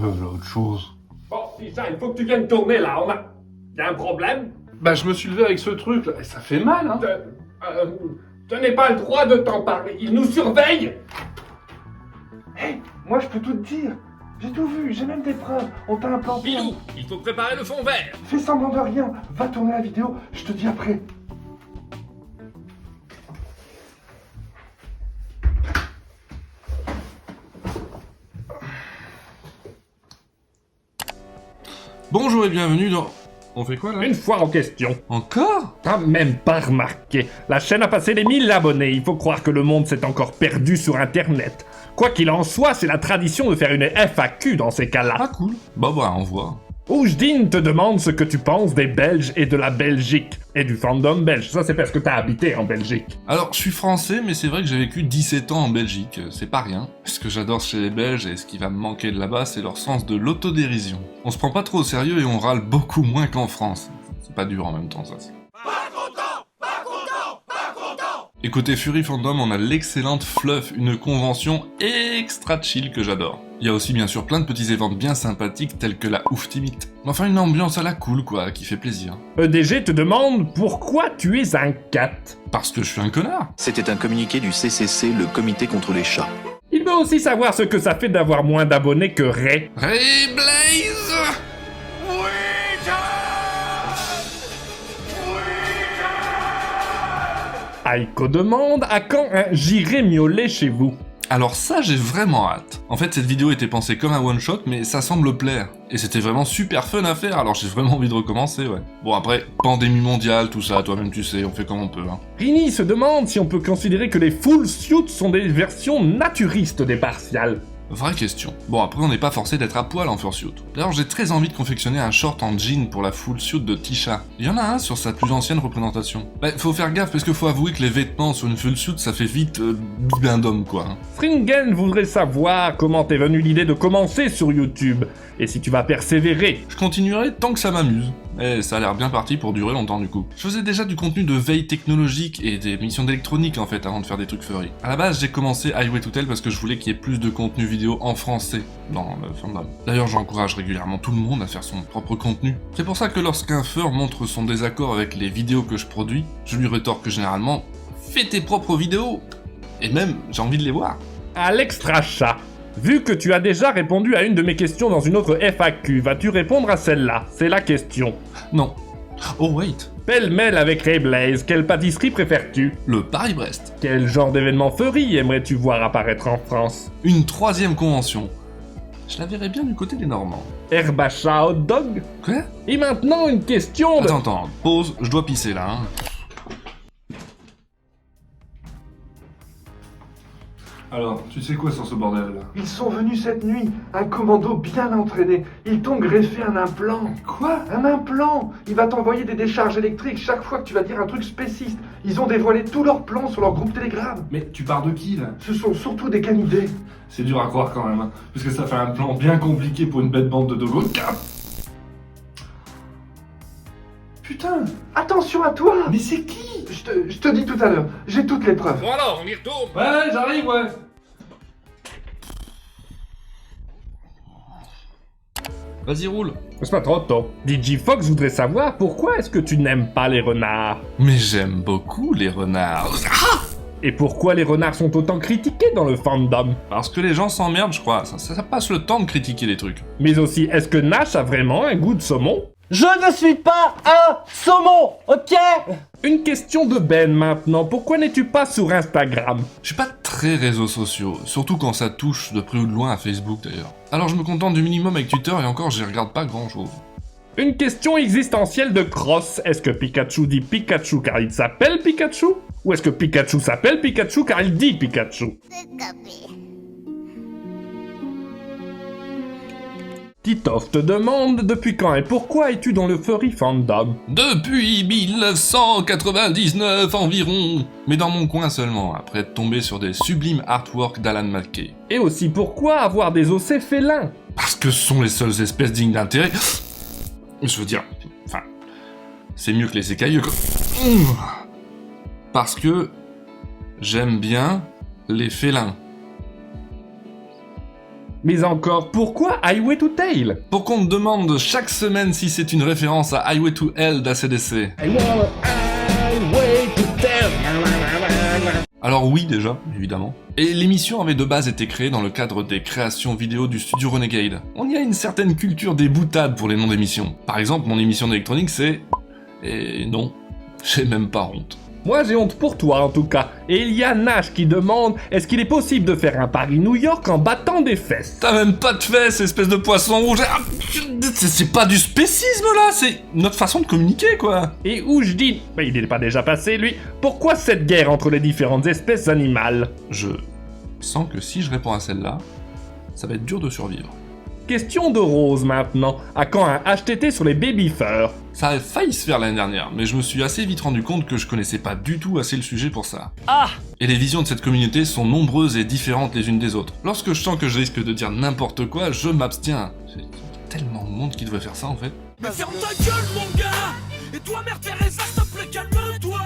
Autre chose. Bon, si ça, il faut que tu viennes tourner là, Y'a un problème? Bah je me suis levé avec ce truc là, et ça fait mal hein. Je n'ai pas le droit de t'en parler, il nous surveille! Hé, moi je peux tout te dire. J'ai tout vu, j'ai même des preuves. On t'a implanté. Bilou, il faut préparer le fond vert! Fais semblant de rien. Va tourner la vidéo, je te dis après. Bonjour et bienvenue dans... On fait quoi là? Une fois en question. Encore? T'as même pas remarqué. La chaîne a passé les 1000 abonnés. Il faut croire que le monde s'est encore perdu sur Internet. Quoi qu'il en soit, c'est la tradition de faire une FAQ dans ces cas-là. Ah cool. Bah on voit. Oujdine te demande ce que tu penses des Belges et de la Belgique. Et du fandom belge. Ça, c'est parce que t'as habité en Belgique. Alors, je suis français, mais c'est vrai que j'ai vécu 17 ans en Belgique. C'est pas rien. Ce que j'adore chez les Belges et ce qui va me manquer de là-bas, c'est leur sens de l'autodérision. On se prend pas trop au sérieux et on râle beaucoup moins qu'en France. C'est pas dur en même temps, ça. Et côté Fury Fandom, on a l'excellente Fluff, une convention extra chill que j'adore. Il y a aussi bien sûr plein de petits événements bien sympathiques tels que la Ouftimite. Enfin une ambiance à la cool quoi, qui fait plaisir. EDG te demande pourquoi tu es un cat. Parce que je suis un connard. C'était un communiqué du CCC, le comité contre les chats. Il veut aussi savoir ce que ça fait d'avoir moins d'abonnés que Ray. Ray Blaze! Aiko demande à quand un j'irai miauler chez vous. Alors ça, j'ai vraiment hâte. En fait, cette vidéo était pensée comme un one-shot, mais ça semble plaire. Et c'était vraiment super fun à faire, alors j'ai vraiment envie de recommencer, ouais. Bon après, pandémie mondiale, tout ça, toi-même tu sais, on fait comme on peut, hein. Rini se demande si on peut considérer que les full suits sont des versions naturistes des partials. Vraie question. Bon, après, on n'est pas forcé d'être à poil en fursuit. D'ailleurs, j'ai très envie de confectionner un short en jean pour la full suit de Tisha. Il y en a un sur sa plus ancienne représentation. Bah, faut faire gaffe parce qu'il faut avouer que les vêtements sur une full suit, ça fait vite bibin d'homme, quoi. Hein. Fringen voudrait savoir comment t'es venue l'idée de commencer sur YouTube, et si tu vas persévérer. Je continuerai tant que ça m'amuse. Et ça a l'air bien parti pour durer longtemps du coup. Je faisais déjà du contenu de veille technologique et des missions d'électronique en fait avant de faire des trucs furry. À la base j'ai commencé Highway to Tell parce que je voulais qu'il y ait plus de contenu vidéo en français dans le fandom. D'ailleurs j'encourage régulièrement tout le monde à faire son propre contenu. C'est pour ça que lorsqu'un fur montre son désaccord avec les vidéos que je produis, je lui rétorque généralement « Fais tes propres vidéos !» Et même j'ai envie de les voir. Alexstrachat. Vu que tu as déjà répondu à une de mes questions dans une autre FAQ, vas-tu répondre à celle-là? C'est la question. Non. Oh wait. Pêle-mêle avec Ray Blaze, quelle pâtisserie préfères-tu? Le Paris-Brest. Quel genre d'événement furry aimerais-tu voir apparaître en France? Une 3e convention. Je la verrais bien du côté des Normands. Herbacha hot dog? Quoi? Et maintenant une question de... Attends, pause, je dois pisser là, hein. Alors, tu sais quoi sur ce bordel là? Ils sont venus cette nuit, un commando bien entraîné. Ils t'ont greffé un implant. Quoi? Un implant. Il va t'envoyer des décharges électriques chaque fois que tu vas dire un truc spéciste. Ils ont dévoilé tous leurs plans sur leur groupe Telegram. Mais tu pars de qui là? Ce sont surtout des canidés. C'est dur à croire quand même, hein, parce que ça fait un plan bien compliqué pour une bête bande de dogos. Putain! Attention à toi. Mais c'est qui? Je te dis tout à l'heure, j'ai toutes les preuves. Bon alors, on y retourne. Ouais, j'arrive, ouais. Vas-y, roule. C'est pas trop tôt. DJ Fox voudrait savoir pourquoi est-ce que tu n'aimes pas les renards? Mais j'aime beaucoup les renards. Et pourquoi les renards sont autant critiqués dans le fandom? Parce que les gens s'emmerdent, je crois. Ça passe le temps de critiquer les trucs. Mais aussi, est-ce que Nash a vraiment un goût de saumon? Je ne suis pas un saumon, ok? Une question de Ben maintenant, pourquoi n'es-tu pas sur Instagram? Je suis pas très réseaux sociaux, surtout quand ça touche de près ou de loin à Facebook d'ailleurs. Alors je me contente du minimum avec Twitter et encore j'y regarde pas grand chose. Une question existentielle de Cross, est-ce que Pikachu dit Pikachu car il s'appelle Pikachu? Ou est-ce que Pikachu s'appelle Pikachu car il dit Pikachu? Titoff te demande depuis quand et pourquoi es-tu dans le furry fandom? Depuis 1999 environ, mais dans mon coin seulement, après être tombé sur des sublimes artworks d'Alan McKay. Et aussi pourquoi avoir des OC félins? Parce que ce sont les seules espèces dignes d'intérêt. Je veux dire, enfin, c'est mieux que les écailleux, quoi. Parce que j'aime bien les félins. Mais encore, pourquoi Highway to Tail? Pour qu'on me demande chaque semaine si c'est une référence à Highway to Hell d'ACDC. Highway to Tail. Alors oui déjà, évidemment. Et l'émission avait de base été créée dans le cadre des créations vidéo du studio Renegade. On y a une certaine culture des boutades pour les noms d'émissions. Par exemple, mon émission d'électronique c'est... Et non, j'ai même pas honte. Moi j'ai honte pour toi en tout cas. Et il y a Nash qui demande, est-ce qu'il est possible de faire un Paris-New York en battant des fesses? T'as même pas de fesses, espèce de poisson rouge. Ah, c'est pas du spécisme là, c'est notre façon de communiquer quoi. Et Oujdi, mais il n'est pas déjà passé lui, pourquoi cette guerre entre les différentes espèces animales? Je sens que si je réponds à celle-là, ça va être dur de survivre. Question de Rose maintenant, à quand un HTT sur les baby fur? Ça a failli se faire l'année dernière, mais je me suis assez vite rendu compte que je connaissais pas du tout assez le sujet pour ça. Ah! Et les visions de cette communauté sont nombreuses et différentes les unes des autres. Lorsque je sens que je risque de dire n'importe quoi, je m'abstiens. Il y a tellement de monde qui devrait faire ça en fait. Mais ferme ta gueule mon gars. Et toi Mère Teresa, s'il te plaît calme-toi.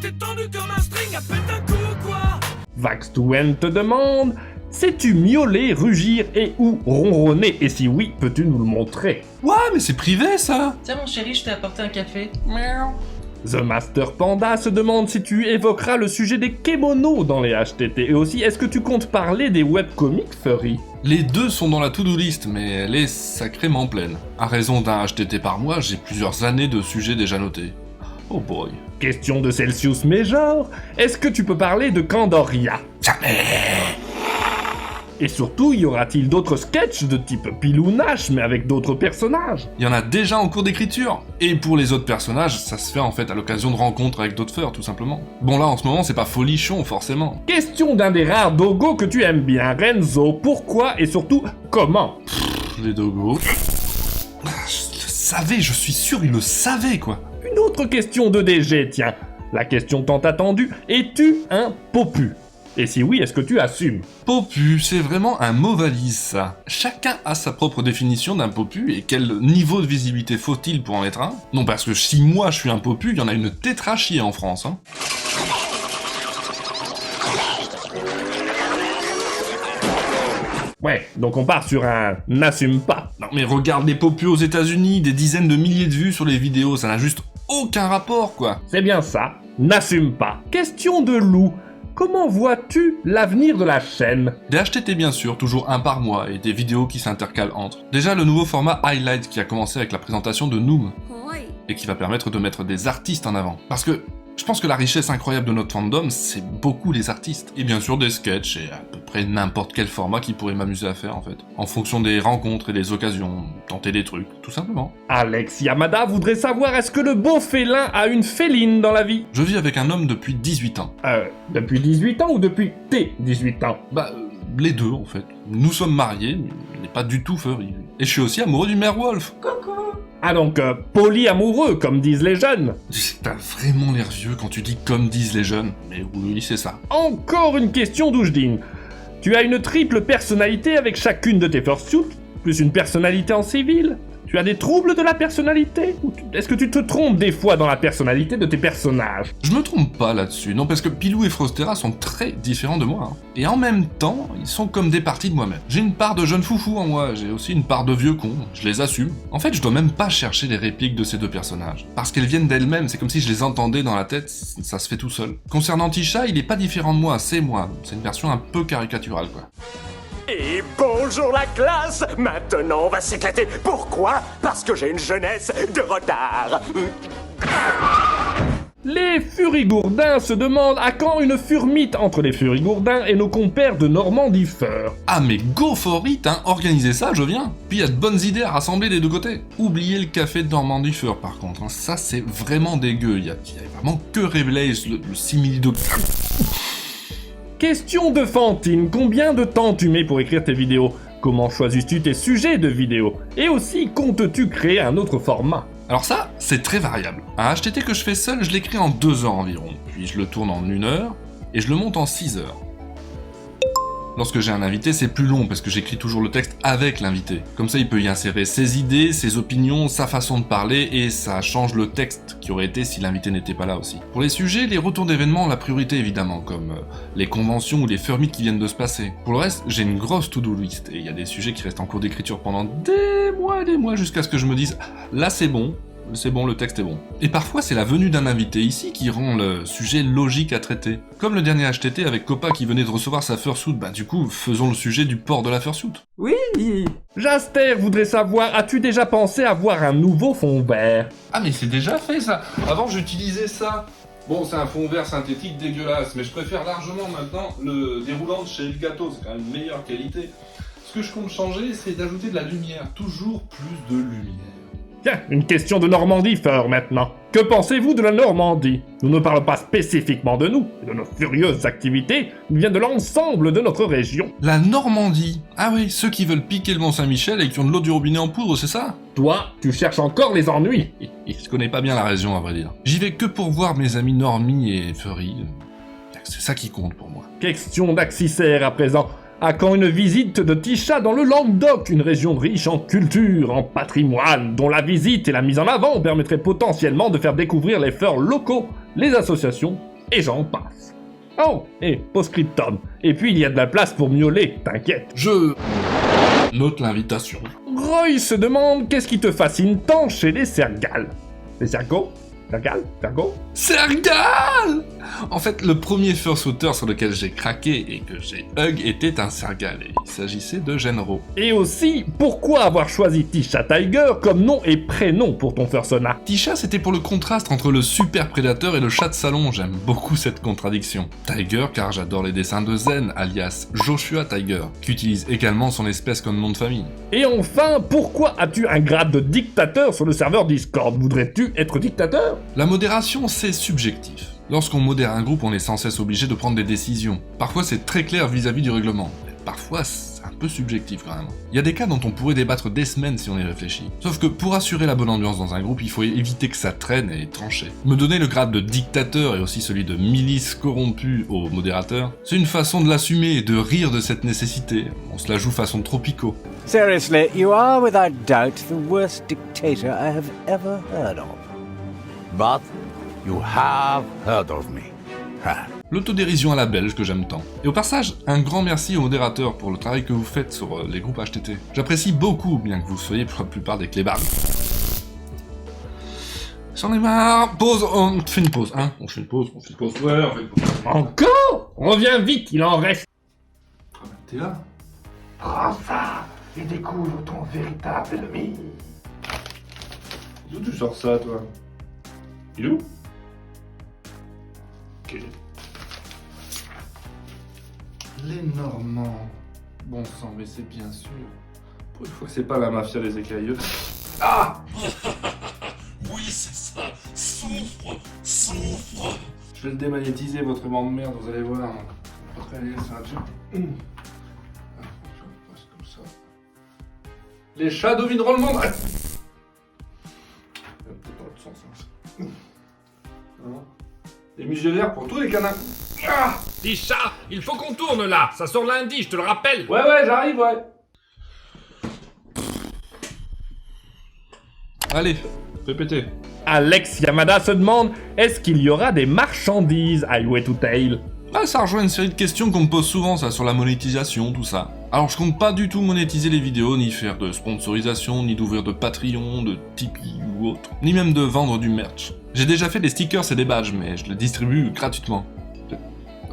T'es tendu comme un string à peine un coup quoi. Vax2N te demande, sais-tu miauler, rugir et ou ronronner? Et si oui, peux-tu nous le montrer? Ouais, mais c'est privé ça. Tiens mon chéri, je t'ai apporté un café. The Master Panda se demande si tu évoqueras le sujet des kémonos dans les HTT. Et aussi, est-ce que tu comptes parler des webcomics furry? Les deux sont dans la to-do list, mais elle est sacrément pleine. À raison d'un HTT par mois, j'ai plusieurs années de sujets déjà notés. Oh boy. Question de Celsius Major, est-ce que tu peux parler de Candoria? Jamais. Et surtout, y aura-t-il d'autres sketchs de type Pilou Nash, mais avec d'autres personnages? Il y en a déjà en cours d'écriture. Et pour les autres personnages, ça se fait en fait à l'occasion de rencontres avec d'autres furs, tout simplement. Bon là, en ce moment, c'est pas folichon, forcément. Question d'un des rares dogos que tu aimes bien, Renzo, pourquoi et surtout comment? Les dogos... Je le savais, je suis sûr, il le savait, quoi. Une autre question de DG, tiens. La question tant attendue, es-tu un popu? Et si oui, est-ce que tu assumes? Popu, c'est vraiment un mot valise, ça. Chacun a sa propre définition d'un popu, et quel niveau de visibilité faut-il pour en être un? Non, parce que si moi je suis un popu, il y en a une tétrachie en France, hein. Ouais, donc on part sur un n'assume pas. Non mais regarde les popus aux États-Unis, des dizaines de milliers de vues sur les vidéos, ça n'a juste aucun rapport, quoi. C'est bien ça, n'assume pas. Question de Lou. Comment vois-tu l'avenir de la chaîne? Des HTT bien sûr, toujours un par mois, et des vidéos qui s'intercalent entre. Déjà le nouveau format Highlight qui a commencé avec la présentation de Noom, et qui va permettre de mettre des artistes en avant. Parce que je pense que la richesse incroyable de notre fandom, c'est beaucoup les artistes. Et bien sûr des sketchs, et à peu près n'importe quel format qui pourrait m'amuser à faire en fait. En fonction des rencontres et des occasions, tenter des trucs, tout simplement. Alex Yamada voudrait savoir est-ce que le beau félin a une féline dans la vie? Je vis avec un homme depuis 18 ans. Depuis 18 ans ou depuis tes 18 ans? Les deux en fait. Nous sommes mariés, mais il n'est pas du tout furry. Et je suis aussi amoureux du Mère Wolf. Ah donc, polyamoureux, comme disent les jeunes. T'as vraiment l'air vieux quand tu dis comme disent les jeunes. Mais oui, c'est ça. Encore une question d'Oujdin. Tu as une triple personnalité avec chacune de tes fursuits, plus une personnalité en civil? Tu as des troubles de la personnalité? Est-ce que tu te trompes des fois dans la personnalité de tes personnages? Je me trompe pas là-dessus, non, parce que Pilou et Frostera sont très différents de moi. Hein. Et en même temps, ils sont comme des parties de moi-même. J'ai une part de jeune foufou en moi, j'ai aussi une part de vieux con, je les assume. En fait, je dois même pas chercher les répliques de ces deux personnages. Parce qu'elles viennent d'elles-mêmes, c'est comme si je les entendais dans la tête, ça se fait tout seul. Concernant Tisha, il est pas différent de moi, c'est moi. C'est une version un peu caricaturale, quoi. Et bonjour la classe! Maintenant on va s'éclater. Pourquoi? Parce que j'ai une jeunesse de retard. Les furigourdins se demandent à quand une furmite entre les furigourdins et nos compères de Normandie Fur. Ah mais go for it, hein, organisez ça, je viens. Puis il y a de bonnes idées à rassembler des deux côtés. Oubliez le café de Normandie Fur par contre, hein. Ça c'est vraiment dégueu, il y a vraiment que Reblaze, le simili de... Question de Fantine, combien de temps tu mets pour écrire tes vidéos? Comment choisis-tu tes sujets de vidéos? Et aussi, comptes-tu créer un autre format? Alors ça, c'est très variable. Un HTT que je fais seul, je l'écris en 2 heures environ. Puis je le tourne en 1 heure, et je le monte en 6 heures. Lorsque j'ai un invité, c'est plus long parce que j'écris toujours le texte avec l'invité. Comme ça, il peut y insérer ses idées, ses opinions, sa façon de parler et ça change le texte qui aurait été si l'invité n'était pas là aussi. Pour les sujets, les retours d'événements ont la priorité évidemment, comme les conventions ou les fur meet qui viennent de se passer. Pour le reste, j'ai une grosse to-do list et il y a des sujets qui restent en cours d'écriture pendant des mois jusqu'à ce que je me dise là c'est bon, le texte est bon. Et parfois, c'est la venue d'un invité ici qui rend le sujet logique à traiter. Comme le dernier HTT avec Copa qui venait de recevoir sa fursuit, bah du coup, faisons le sujet du port de la fursuit. Oui. Jaster voudrait savoir, as-tu déjà pensé avoir un nouveau fond vert? Ah mais c'est déjà fait ça. Avant j'utilisais ça. Bon, c'est un fond vert synthétique dégueulasse, mais je préfère largement maintenant le déroulant de chez Elgato, c'est quand même une meilleure qualité. Ce que je compte changer, c'est d'ajouter de la lumière, toujours plus de lumière. Tiens, une question de Normandie, Feur, maintenant. Que pensez-vous de la Normandie? Nous ne parlons pas spécifiquement de nous, et de nos furieuses activités, mais bien de l'ensemble de notre région. La Normandie? Ah oui, ceux qui veulent piquer le Mont-Saint-Michel et qui ont de l'eau du robinet en poudre, c'est ça? Toi, tu cherches encore les ennuis. Je connais pas bien la région, à vrai dire. J'y vais que pour voir mes amis Normie et Furry. C'est ça qui compte pour moi. Question d'Axissaire à présent. À quand une visite de Tisha dans le Languedoc, une région riche en culture, en patrimoine, dont la visite et la mise en avant permettraient potentiellement de faire découvrir les feurs locaux, les associations, et j'en passe. Oh, et post-scriptum. Et puis il y a de la place pour miauler, t'inquiète. Je note l'invitation. Roy se demande qu'est-ce qui te fascine tant chez les Sergals. Les Sergos? Sergal! En fait, le premier fursuiter sur lequel j'ai craqué et que j'ai hug était un Sergal, et il s'agissait de Genro. Et aussi, pourquoi avoir choisi Tisha Tiger comme nom et prénom pour ton fursona? Tisha, c'était pour le contraste entre le super prédateur et le chat de salon, j'aime beaucoup cette contradiction. Tiger, car j'adore les dessins de Zen, alias Joshua Tiger, qui utilise également son espèce comme nom de famille. Et enfin, pourquoi as-tu un grade de dictateur sur le serveur Discord? Voudrais-tu être dictateur? La modération, c'est subjectif. Lorsqu'on modère un groupe, on est sans cesse obligé de prendre des décisions. Parfois, c'est très clair vis-à-vis du règlement. Mais parfois, c'est un peu subjectif quand même. Il y a des cas dont on pourrait débattre des semaines si on y réfléchit. Sauf que pour assurer la bonne ambiance dans un groupe, il faut éviter que ça traîne et trancher. Me donner le grade de dictateur et aussi celui de milice corrompu au modérateur, c'est une façon de l'assumer et de rire de cette nécessité. On se la joue façon tropico. Seriously, you are without doubt the worst dictator I have ever heard of. But you have heard of me. L'autodérision à la belge que j'aime tant. Et au passage, un grand merci aux modérateurs pour le travail que vous faites sur les groupes HTT. J'apprécie beaucoup, bien que vous soyez pour la plupart des clébards. J'en ai marre. Pause, on fait une pause, hein. On fait une pause, ouais, on fait une pause. Encore? Reviens vite, il en reste. Ah bah, t'es là. Prends ça et découvre ton véritable ennemi. D'où tu sors ça, toi? Il est où? Ok. Les Normands. Bon sang, mais c'est bien sûr. Pour une fois, c'est pas la mafia des écailleux. Ah! Oui, c'est ça. Souffre. Je vais le démagnétiser, votre aimant de merde, vous allez voir. Pas très bien, ça va bien. Comme ça. Les chats domineront le monde! Ah, peut-être pas de sens, hein. Des muselières pour tous les canins. Ah! Tisha, il faut qu'on tourne là, ça sort lundi, je te le rappelle. Ouais, j'arrive, ouais. Allez, répétez. Alex Yamada se demande, est-ce qu'il y aura des marchandises à Highway to Tail? Ah, ça rejoint une série de questions qu'on me pose souvent, ça, sur la monétisation, tout ça. Alors, je compte pas du tout monétiser les vidéos, ni faire de sponsorisation, ni d'ouvrir de Patreon, de Tipeee ou autre, ni même de vendre du merch. J'ai déjà fait des stickers et des badges, mais je les distribue gratuitement.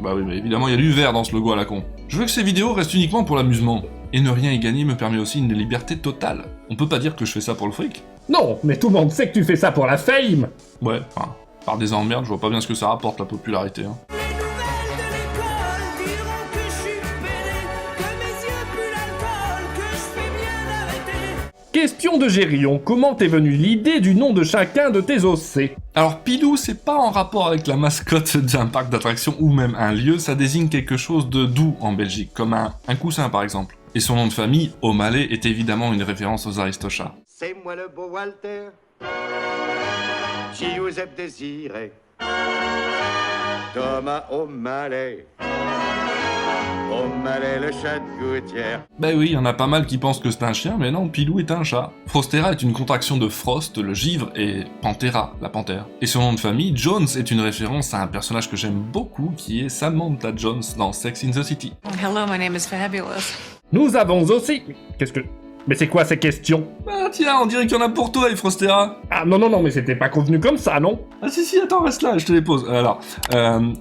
Bah oui, mais évidemment, il y a du vert dans ce logo à la con. Je veux que ces vidéos restent uniquement pour l'amusement. Et ne rien y gagner me permet aussi une liberté totale. On peut pas dire que je fais ça pour le fric. Non, mais tout le monde sait que tu fais ça pour la fame. Ouais, enfin, par des emmerdes, je vois pas bien ce que ça rapporte la popularité, hein. Les nouvelles de l'école diront que je suis pédé, que mes yeux puent l'alcool, que je fais bien arrêter. Question de Gérion, comment t'es venue l'idée du nom de chacun de tes OC? Alors Pilou, c'est pas en rapport avec la mascotte d'un parc d'attractions ou même un lieu, ça désigne quelque chose de doux en Belgique, comme un coussin par exemple. Et son nom de famille, O'Malley, est évidemment une référence aux Aristochats. C'est moi le beau Walter, qui vous ai désiré, Thomas O'Malley. Le chat de gouttière. Bah oui, y en a pas mal qui pensent que c'est un chien, mais non, Pilou est un chat. Frostera est une contraction de Frost, le givre, et Panthera, la panthère. Et son nom de famille, Jones, est une référence à un personnage que j'aime beaucoup, qui est Samantha Jones dans Sex and the City. Hello, my name is Fabulous. Nous avons aussi... Mais c'est quoi ces questions? Ah tiens, on dirait qu'il y en a pour toi, Frostera. Ah non, mais c'était pas convenu comme ça, non? Ah si, attends, reste là, je te les pose. Alors,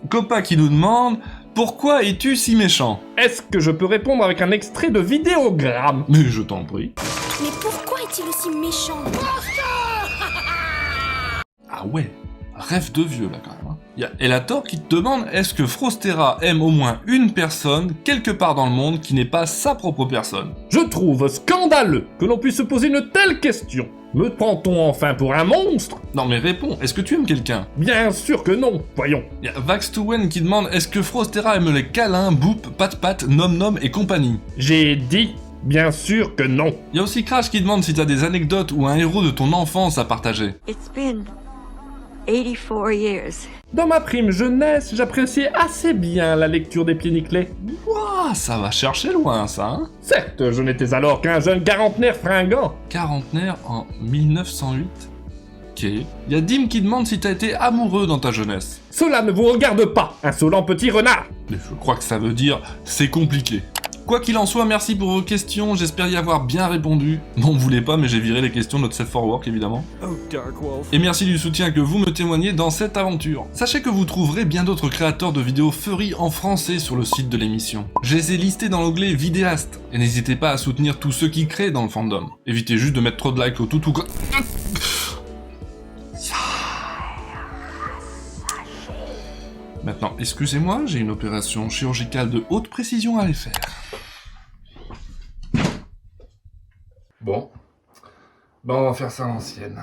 Copa qui nous demande... Pourquoi es-tu si méchant? Est-ce que je peux répondre avec un extrait de vidéogramme? Mais je t'en prie. Mais pourquoi est-il aussi méchant? Ah ouais, rêve de vieux là quand même. Hein. Y a Elator qui te demande est-ce que Frostera aime au moins une personne quelque part dans le monde qui n'est pas sa propre personne? Je trouve scandaleux que l'on puisse se poser une telle question. Me prend-on enfin pour un monstre? Non mais réponds, est-ce que tu aimes quelqu'un? Bien sûr que non, voyons. Y a Vax2Wen qui demande est-ce que Frostera aime les câlins, boop, pat-pat, nom-nom et compagnie? J'ai dit, bien sûr que non. Y a aussi Crash qui demande si t'as des anecdotes ou un héros de ton enfance à partager. It's been 84 years. Dans ma prime jeunesse, j'appréciais assez bien la lecture des pieds nickelés. Ouah, ça va chercher loin ça, hein? Certes, je n'étais alors qu'un jeune quarantenaire fringant. Quarantenaire en 1908? Ok. Y a Dim qui demande si t'as été amoureux dans ta jeunesse. Cela ne vous regarde pas, insolent petit renard. Mais je crois que ça veut dire c'est compliqué. Quoi qu'il en soit, merci pour vos questions, j'espère y avoir bien répondu. Non, vous voulez pas, mais j'ai viré les questions de notre Safe for Work, évidemment. Oh, Dark Wolf. Et merci du soutien que vous me témoignez dans cette aventure. Sachez que vous trouverez bien d'autres créateurs de vidéos furry en français sur le site de l'émission. Je les ai listés dans l'onglet vidéaste, et n'hésitez pas à soutenir tous ceux qui créent dans le fandom. Évitez juste de mettre trop de likes au tout ou quoi. Maintenant, excusez-moi, j'ai une opération chirurgicale de haute précision à aller faire. Bon, on va faire ça à l'ancienne.